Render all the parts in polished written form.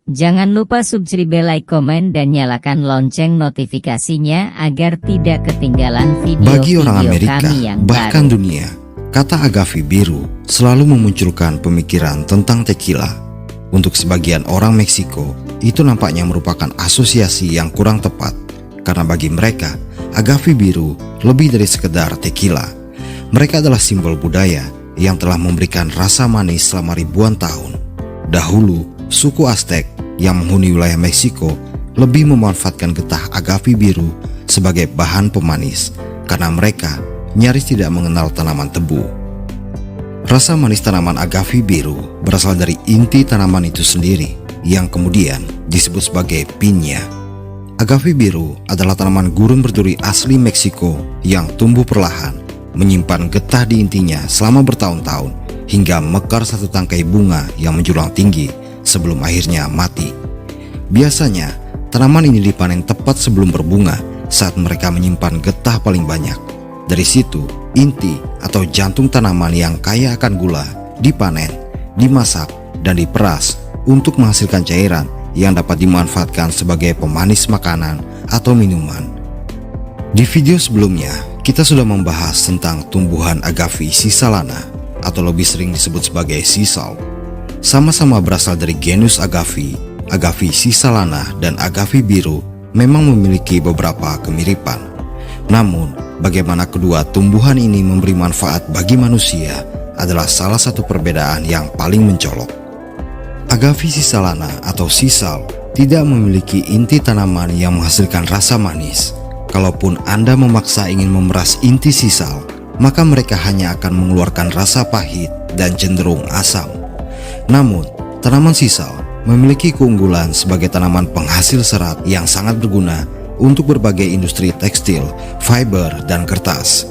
Jangan lupa subscribe, like, komen, dan nyalakan lonceng notifikasinya agar tidak ketinggalan video-video Bagi orang Amerika, kami yang bahkan baru. dunia, kata agave biru selalu memunculkan pemikiran tentang tequila. Untuk sebagian orang Meksiko, itu nampaknya merupakan asosiasi yang kurang tepat, karena bagi mereka, agave biru lebih dari sekedar tequila. Mereka adalah simbol budaya yang telah memberikan rasa manis selama ribuan tahun. Dahulu, suku Aztec yang menghuni wilayah Meksiko lebih memanfaatkan getah agave biru sebagai bahan pemanis karena mereka nyaris tidak mengenal tanaman tebu. Rasa manis tanaman agave biru berasal dari inti tanaman itu sendiri yang kemudian disebut sebagai piña. Agave biru adalah tanaman gurun berduri asli Meksiko yang tumbuh perlahan, menyimpan getah di intinya selama bertahun-tahun hingga mekar satu tangkai bunga yang menjulang tinggi sebelum akhirnya mati. Biasanya, tanaman ini dipanen tepat sebelum berbunga saat mereka menyimpan getah paling banyak. Dari situ, inti atau jantung tanaman yang kaya akan gula dipanen, dimasak, dan diperas untuk menghasilkan cairan yang dapat dimanfaatkan sebagai pemanis makanan atau minuman. Di video sebelumnya, kita sudah membahas tentang tumbuhan agave sisalana atau lebih sering disebut sebagai sea salt. Sama-sama berasal dari genus agave, agave sisalana dan agave biru memang memiliki beberapa kemiripan. Namun, bagaimana kedua tumbuhan ini memberi manfaat bagi manusia adalah salah satu perbedaan yang paling mencolok. Agave sisalana atau sisal tidak memiliki inti tanaman yang menghasilkan rasa manis. Kalaupun Anda memaksa ingin memeras inti sisal, maka mereka hanya akan mengeluarkan rasa pahit dan cenderung asam. Namun, tanaman sisal memiliki keunggulan sebagai tanaman penghasil serat yang sangat berguna untuk berbagai industri tekstil, fiber, dan kertas.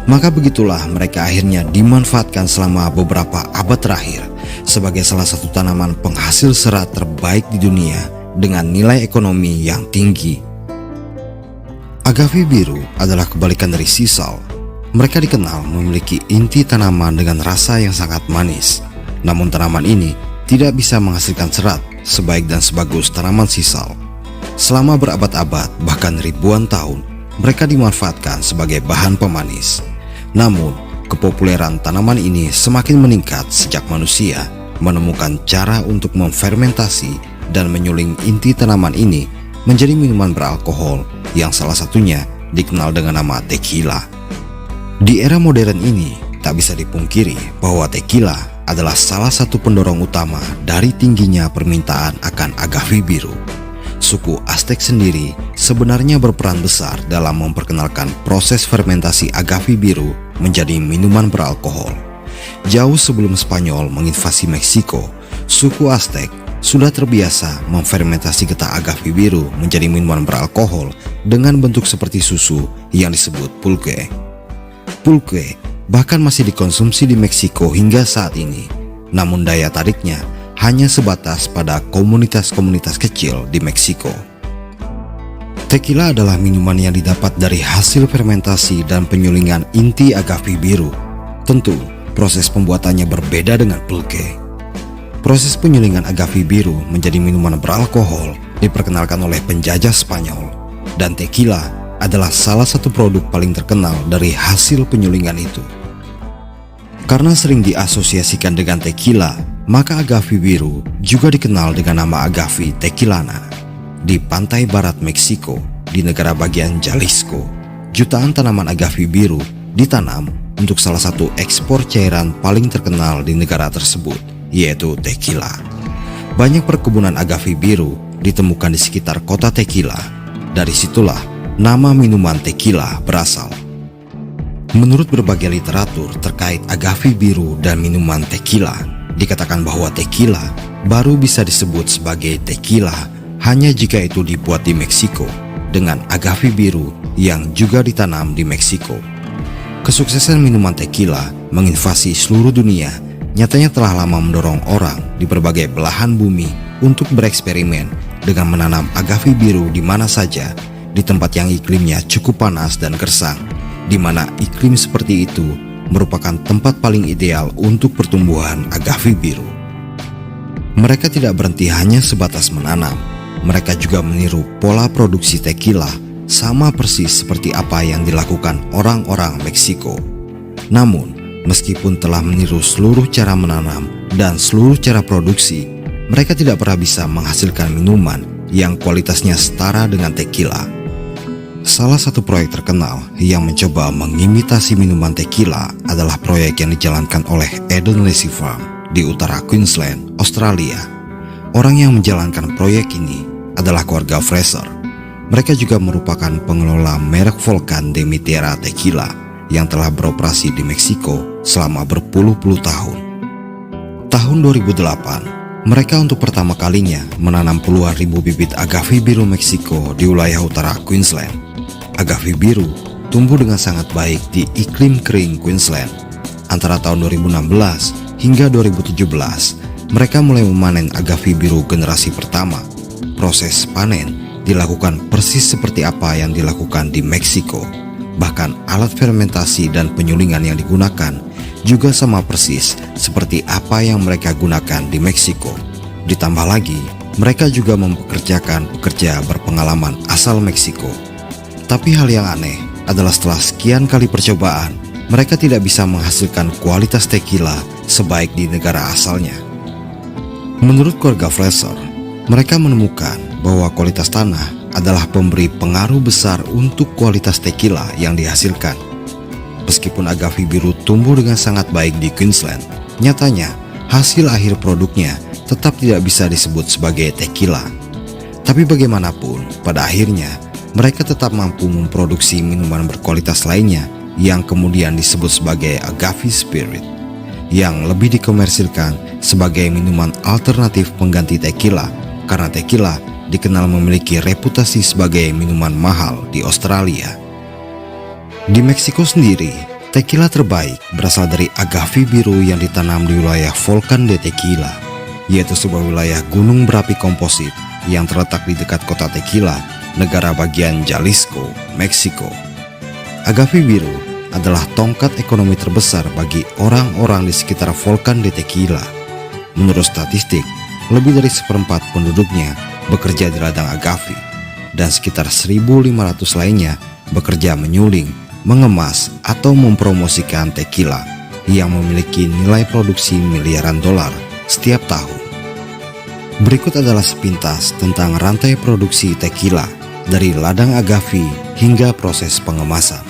Maka begitulah mereka akhirnya dimanfaatkan selama beberapa abad terakhir sebagai salah satu tanaman penghasil serat terbaik di dunia dengan nilai ekonomi yang tinggi. Agave biru adalah kebalikan dari sisal. Mereka dikenal memiliki inti tanaman dengan rasa yang sangat manis. Namun tanaman ini tidak bisa menghasilkan serat sebaik dan sebagus tanaman sisal. Selama berabad-abad bahkan ribuan tahun, mereka dimanfaatkan sebagai bahan pemanis. Namun, kepopuleran tanaman ini semakin meningkat sejak manusia menemukan cara untuk memfermentasi dan menyuling inti tanaman ini menjadi minuman beralkohol yang salah satunya dikenal dengan nama tequila. Di era modern ini, tak bisa dipungkiri bahwa tequila adalah salah satu pendorong utama dari tingginya permintaan akan agave biru. Suku Aztec sendiri sebenarnya berperan besar dalam memperkenalkan proses fermentasi agave biru menjadi minuman beralkohol. Jauh sebelum Spanyol menginvasi Meksiko, suku Aztec sudah terbiasa memfermentasi getah agave biru menjadi minuman beralkohol dengan bentuk seperti susu yang disebut pulque. Pulque bahkan masih dikonsumsi di Meksiko hingga saat ini, namun daya tariknya hanya sebatas pada komunitas-komunitas kecil di Meksiko. Tequila adalah minuman yang didapat dari hasil fermentasi dan penyulingan inti agave biru. Tentu, proses pembuatannya berbeda dengan pulque. Proses penyulingan agave biru menjadi minuman beralkohol diperkenalkan oleh penjajah Spanyol, dan tequila adalah salah satu produk paling terkenal dari hasil penyulingan itu. Karena sering diasosiasikan dengan tequila, maka agave biru juga dikenal dengan nama agave tequilana. Di pantai barat Meksiko, di negara bagian Jalisco, jutaan tanaman agave biru ditanam untuk salah satu ekspor cairan paling terkenal di negara tersebut, yaitu tequila. Banyak perkebunan agave biru ditemukan di sekitar kota Tequila. Dari situlah nama minuman tequila berasal. Menurut berbagai literatur terkait agave biru dan minuman tequila, dikatakan bahwa tequila baru bisa disebut sebagai tequila hanya jika itu dibuat di Meksiko dengan agave biru yang juga ditanam di Meksiko. Kesuksesan minuman tequila menginvasi seluruh dunia nyatanya telah lama mendorong orang di berbagai belahan bumi untuk bereksperimen dengan menanam agave biru di mana saja, di tempat yang iklimnya cukup panas dan gersang, di mana iklim seperti itu merupakan tempat paling ideal untuk pertumbuhan agave biru. Mereka tidak berhenti hanya sebatas menanam. Mereka juga meniru pola produksi tequila sama persis seperti apa yang dilakukan orang-orang Meksiko. Namun, meskipun telah meniru seluruh cara menanam dan seluruh cara produksi, mereka tidak pernah bisa menghasilkan minuman yang kualitasnya setara dengan tequila. Salah satu proyek terkenal yang mencoba mengimitasi minuman tequila adalah proyek yang dijalankan oleh Eden Lacy Farm di utara Queensland, Australia. Orang yang menjalankan proyek ini adalah keluarga Fraser. Mereka juga merupakan pengelola merek Volcan de Mitera Tequila yang telah beroperasi di Meksiko selama berpuluh-puluh tahun. Tahun 2008, mereka untuk pertama kalinya menanam puluhan ribu bibit agave biru Meksiko di wilayah utara Queensland. Agave biru tumbuh dengan sangat baik di iklim kering Queensland. Antara tahun 2016 hingga 2017, mereka mulai memanen agave biru generasi pertama. Proses panen dilakukan persis seperti apa yang dilakukan di Meksiko. Bahkan alat fermentasi dan penyulingan yang digunakan juga sama persis seperti apa yang mereka gunakan di Meksiko. Ditambah lagi, mereka juga mempekerjakan pekerja berpengalaman asal Meksiko. Tapi hal yang aneh adalah setelah sekian kali percobaan, mereka tidak bisa menghasilkan kualitas tequila sebaik di negara asalnya. Menurut keluarga Fraser, mereka menemukan bahwa kualitas tanah adalah pemberi pengaruh besar untuk kualitas tequila yang dihasilkan. Meskipun agave biru tumbuh dengan sangat baik di Queensland, nyatanya hasil akhir produknya tetap tidak bisa disebut sebagai tequila. Tapi bagaimanapun, pada akhirnya mereka tetap mampu memproduksi minuman berkualitas lainnya yang kemudian disebut sebagai agave spirit, yang lebih dikomersilkan sebagai minuman alternatif pengganti tequila karena tequila dikenal memiliki reputasi sebagai minuman mahal di Australia. Di Meksiko sendiri, tequila terbaik berasal dari agave biru yang ditanam di wilayah Volcan de Tequila, yaitu sebuah wilayah gunung berapi komposit yang terletak di dekat kota Tequila, negara bagian Jalisco, Meksiko. Agave biru adalah tongkat ekonomi terbesar bagi orang-orang di sekitar Volcan de Tequila. Menurut statistik, lebih dari seperempat penduduknya bekerja di ladang agave, dan sekitar 1.500 lainnya bekerja menyuling, mengemas, atau mempromosikan tequila yang memiliki nilai produksi miliaran dolar setiap tahun. Berikut adalah sepintas tentang rantai produksi tequila dari ladang agave hingga proses pengemasan.